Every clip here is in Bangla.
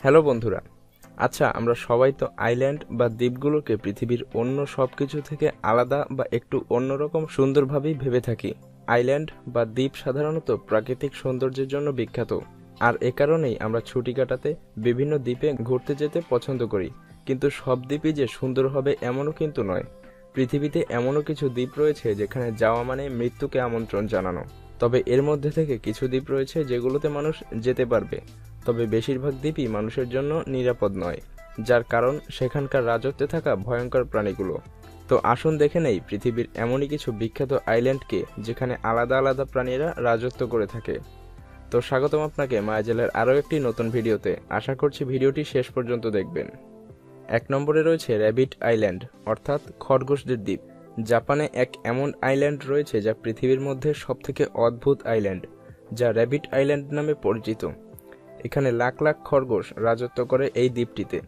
হ্যালো বন্ধুরা। আচ্ছা, আমরা সবাই তো আইল্যান্ড বা দ্বীপগুলোকে পৃথিবীর অন্য সব কিছু থেকে আলাদা বা একটু অন্যরকম সুন্দরভাবেই ভেবে থাকি। আইল্যান্ড বা দ্বীপ সাধারণত প্রাকৃতিক সৌন্দর্যের জন্য বিখ্যাত, আর এ কারণেই আমরা ছুটি কাটাতে বিভিন্ন দ্বীপে ঘুরতে যেতে পছন্দ করি। কিন্তু সব দ্বীপই যে সুন্দর হবে এমনও কিন্তু নয়। পৃথিবীতে এমনও কিছু দ্বীপ রয়েছে যেখানে যাওয়া মানে মৃত্যুকে আমন্ত্রণ জানানো। তবে এর মধ্যে থেকে কিছু দ্বীপ রয়েছে যেগুলোতে মানুষ যেতে পারবে, তবে বেশিরভাগ দ্বীপই মানুষের জন্য নিরাপদ নয়, যার কারণ সেখানকার রাজত্বে থাকা ভয়ঙ্কর প্রাণীগুলো। তো আসুন দেখে নেই পৃথিবীর এমনই কিছু বিখ্যাত আইল্যান্ডকে যেখানে আলাদা আলাদা প্রাণীরা রাজত্ব করে থাকে। তো স্বাগতম আপনাকে মায়াজালের আরও একটি নতুন ভিডিওতে। আশা করছি ভিডিওটি শেষ পর্যন্ত দেখবেন। 1 নম্বরে রয়েছে র্যাবিট আইল্যান্ড, অর্থাৎ খরগোশদের দ্বীপ। জাপানে এক এমন আইল্যান্ড রয়েছে যা পৃথিবীর মধ্যে সবথেকে অদ্ভুত আইল্যান্ড, যা র্যাবিট আইল্যান্ড নামে পরিচিত। এখানে লাখ লাখ খরগোশ রাজত্ব করে এই দ্বীপটিতে।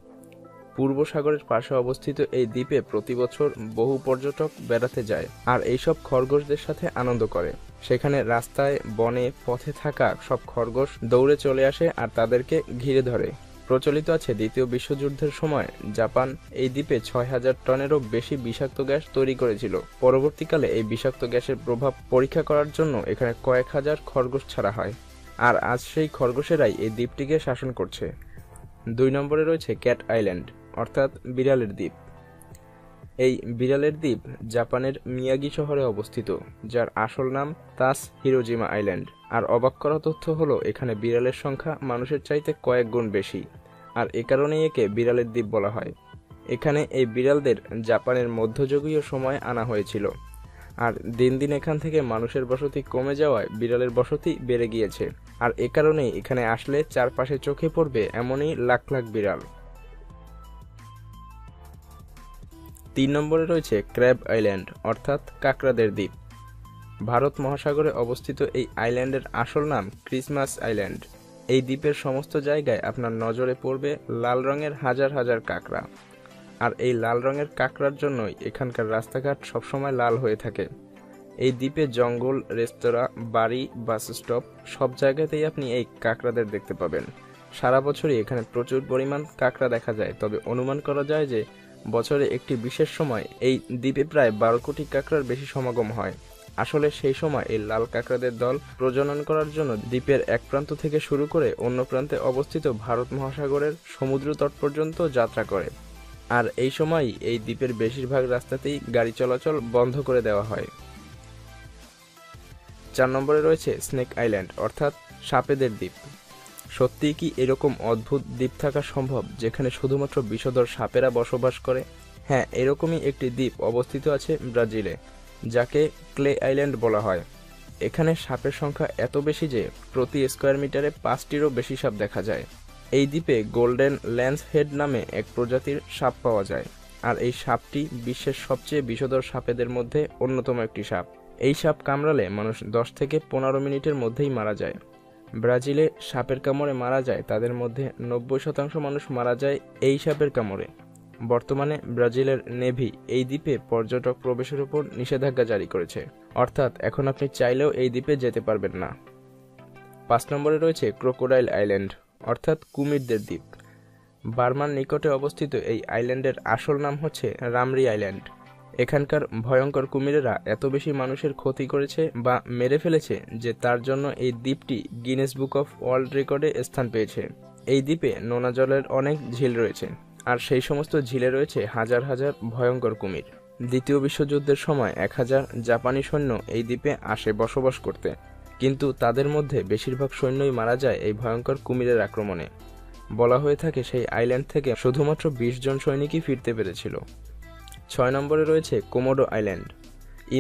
পূর্ব সাগরের পাশে অবস্থিত এই দ্বীপে প্রতি বছর বহু পর্যটক বেড়াতে যায় আর এইসব খরগোশদের সাথে আনন্দ করে। সেখানে রাস্তায়, বনে, পথে থাকা সব খরগোশ দৌড়ে চলে আসে আর তাদেরকে ঘিরে ধরে। প্রচলিত আছে দ্বিতীয় বিশ্বযুদ্ধের সময় জাপান এই দ্বীপে 6,000 টনেরও বেশি বিষাক্ত গ্যাস তৈরি করেছিল। পরবর্তীকালে এই বিষাক্ত গ্যাসের প্রভাব পরীক্ষা করার জন্য এখানে কয়েক হাজার খরগোশ ছাড়া হয়, আর আজ সেই খরগোশেরাই এই দ্বীপটিকে শাসন করছে। 2 নম্বরে রয়েছে ক্যাট আইল্যান্ড, অর্থাৎ বিড়ালের দ্বীপ। এই বিড়ালের দ্বীপ জাপানের মিয়াগি শহরে অবস্থিত, যার আসল নাম তাস হিরোজিমা আইল্যান্ড। আর অবাক করা তথ্য হলো এখানে বিড়ালের সংখ্যা মানুষের চাইতে কয়েক গুণ বেশি, আর এ কারণেই একে বিড়ালের দ্বীপ বলা হয়। এখানে এই বিড়ালদের জাপানের মধ্যযুগীয় সময় আনা হয়েছিল, আর দিন দিন এখান থেকে মানুষের বসতি কমে যাওয়ায় বিড়ালের বসতি বেড়ে গিয়েছে। আর এ কারণেই এখানে আসলে চারপাশে চোখে পড়বে এমনই লাখ লাখ বিড়াল। 3 নম্বরে রয়েছে ক্র্যাব আইল্যান্ড, অর্থাৎ কাঁকড়াদের দ্বীপ। ভারত মহাসাগরে অবস্থিত এই আইল্যান্ডের আসল নাম ক্রিসমাস আইল্যান্ড। এই দ্বীপের সমস্ত জায়গায় আপনার নজরে পড়বে লাল রঙের হাজার হাজার কাঁকড়া, আর এই লাল রঙের কাঁকড়ার জন্যই এখানকার রাস্তাঘাট সবসময় লাল হয়ে থাকে। এই দ্বীপে জঙ্গল, রেস্তোরাঁ, বাড়ি, বাস স্টপ সব জায়গাতেই আপনি এই কাঁকড়াদের দেখতে পাবেন। সারা বছরই এখানে প্রচুর পরিমাণ কাঁকড়া দেখা যায়, তবে অনুমান করা যায় যে বছরে একটি বিশেষ সময় এই দ্বীপে প্রায় 12 কোটি কাঁকড়ার বেশি সমাগম হয়। আসলে সেই সময় এই লাল কাঁকড়াদের দল প্রজনন করার জন্য দ্বীপের এক প্রান্ত থেকে শুরু করে অন্য প্রান্তে অবস্থিত ভারত মহাসাগরের সমুদ্র তট পর্যন্ত যাত্রা করে, আর এই সময়ই এই দ্বীপের বেশিরভাগ রাস্তাতেই গাড়ি চলাচল বন্ধ করে দেওয়া হয়। 4 নম্বরে রয়েছে স্নেক আইল্যান্ড, অর্থাৎ সাপেদের দ্বীপ। সত্যিই কি এরকম অদ্ভুত দ্বীপ থাকা সম্ভব যেখানে শুধুমাত্র বিষধর সাপেরা বসবাস করে? হ্যাঁ, এরকমই একটি দ্বীপ অবস্থিত আছে ব্রাজিলে, যাকে ক্লে আইল্যান্ড বলা হয়। এখানে সাপের সংখ্যা এত বেশি যে প্রতি স্কোয়ার মিটারে 5টিরও বেশি সাপ দেখা যায়। এই দ্বীপে গোল্ডেন ল্যান্স হেড নামে এক প্রজাতির সাপ পাওয়া যায়, আর এই সাপটি বিশ্বের সবচেয়ে বিষধর সাপেদের মধ্যে অন্যতম একটি সাপ। এই সাপ কামড়ালে মানুষ 10 থেকে 15 মিনিটের মধ্যেই মারা যায়। ব্রাজিলে সাপের কামড়ে মারা যায় তাদের মধ্যে 90% মানুষ মারা যায় এই সাপের কামড়ে। বর্তমানে ব্রাজিলের নেভি এই দ্বীপে পর্যটক প্রবেশের উপর নিষেধাজ্ঞা জারি করেছে, অর্থাৎ এখন আপনি চাইলেও এই দ্বীপে যেতে পারবেন না। 5 নম্বরে রয়েছে ক্রোকোডাইল আইল্যান্ড, অর্থাৎ কুমিরদের দ্বীপ। বার্মার নিকটে অবস্থিত এই আইল্যান্ডের আসল নাম হচ্ছে রামরি আইল্যান্ড। এখানকার ভয়ঙ্কর কুমিরেরা এত বেশি মানুষের ক্ষতি করেছে বা মেরে ফেলেছে যে তার জন্য এই দ্বীপটি গিনেস বুক অফ ওয়ার্ল্ড রেকর্ডে স্থান পেয়েছে। এই দ্বীপে নোনা জলের অনেক ঝিল রয়েছে, আর সেই সমস্ত ঝিলে রয়েছে হাজার হাজার ভয়ঙ্কর কুমির। দ্বিতীয় বিশ্বযুদ্ধের সময় 1000 জাপানি সৈন্য এই দ্বীপে আসে বসবাস করতে, কিন্তু তাদের মধ্যে বেশিরভাগ সৈন্যই মারা যায় এই ভয়ঙ্কর কুমিরের আক্রমণে। বলা হয়ে থাকে সেই আইল্যান্ড থেকে শুধুমাত্র 20 জন সৈনিকই ফিরতে পেরেছিল। 6 নম্বরে রয়েছে কোমোডো আইল্যান্ড।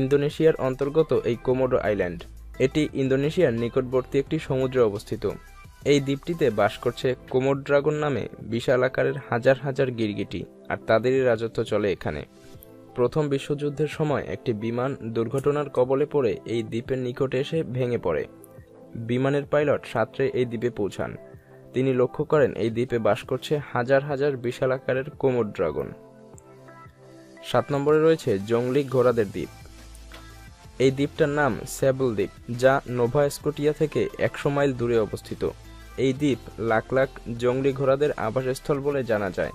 ইন্দোনেশিয়ার অন্তর্গত এই কোমোডো আইল্যান্ড, এটি ইন্দোনেশিয়ার নিকটবর্তী একটি সমুদ্রে অবস্থিত। এই দ্বীপটিতে বাস করছে কোমোড ড্রাগন নামে বিশাল আকারের হাজার হাজার গিরগিটি, আর তাদেরই রাজত্ব চলে এখানে। প্রথম বিশ্বযুদ্ধের সময় একটি বিমান দুর্ঘটনার কবলে পড়ে এই দ্বীপের নিকটে এসে ভেঙে পড়ে। বিমানের পাইলট সাঁতরে এই দ্বীপে পৌঁছান। তিনি লক্ষ্য করেন এই দ্বীপে বাস করছে হাজার হাজার বিশাল আকারের কোমোড ড্রাগন। 7 নম্বরে রয়েছে জংলি ঘোড়াদের দ্বীপ। এই দ্বীপটার নাম স্যাবল দ্বীপ, যা নোভা স্কটিয়া থেকে 100 মাইল দূরে অবস্থিত। এই দ্বীপ লাখ লাখ জংলি ঘোড়াদের আবাসস্থল বলে জানা যায়।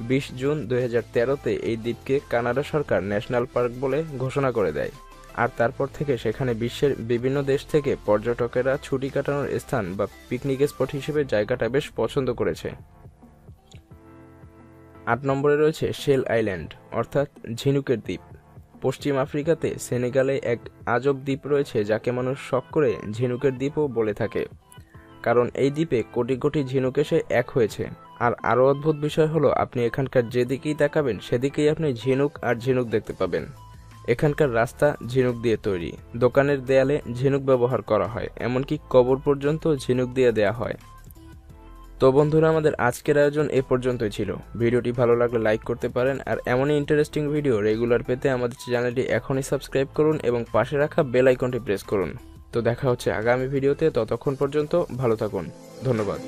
20 জুন 2013-তে এই দ্বীপকে কানাডা সরকার ন্যাশনাল পার্ক বলে ঘোষণা করে দেয়। আর তারপর থেকে সেখানে বিশ্বের বিভিন্ন দেশ থেকে পর্যটকেরা ছুটি কাটানোর স্থান বা পিকনিক স্পট হিসেবে জায়গাটা বেশ পছন্দ করেছে। 8 নম্বরে রয়েছে শেল আইল্যান্ড অর্থাৎ ঝিনুকের দ্বীপ। পশ্চিম আফ্রিকাতে সেনেগালে এক আজব দ্বীপ রয়েছে যাকে মানুষ শখ করে ঝিনুকের দ্বীপও বলে থাকে, কারণ এই দ্বীপে কোটি কোটি ঝিনুক এসে এক হয়েছে। আর আরও অদ্ভুত বিষয় হলো, আপনি এখানকার যেদিকেই তাকাবেন সেদিকেই আপনি ঝিনুক আর ঝিনুক দেখতে পাবেন। এখানকার রাস্তা ঝিনুক দিয়ে তৈরি, দোকানের দেয়ালে ঝিনুক ব্যবহার করা হয়, এমনকি কবর পর্যন্ত ঝিনুক দিয়ে দেয়া হয়। তো বন্ধুরা, আমাদের আজকের আয়োজন এ পর্যন্তই ছিল। ভিডিওটি ভালো লাগলে লাইক করতে পারেন, আর এমনই ইন্টারেস্টিং ভিডিও রেগুলার পেতে আমাদের চ্যানেলটি এখনই সাবস্ক্রাইব করুন এবং পাশে রাখা বেল আইকনটি প্রেস করুন। তো দেখা হচ্ছে আগামী ভিডিওতে, ততক্ষণ পর্যন্ত ভালো থাকুন। ধন্যবাদ।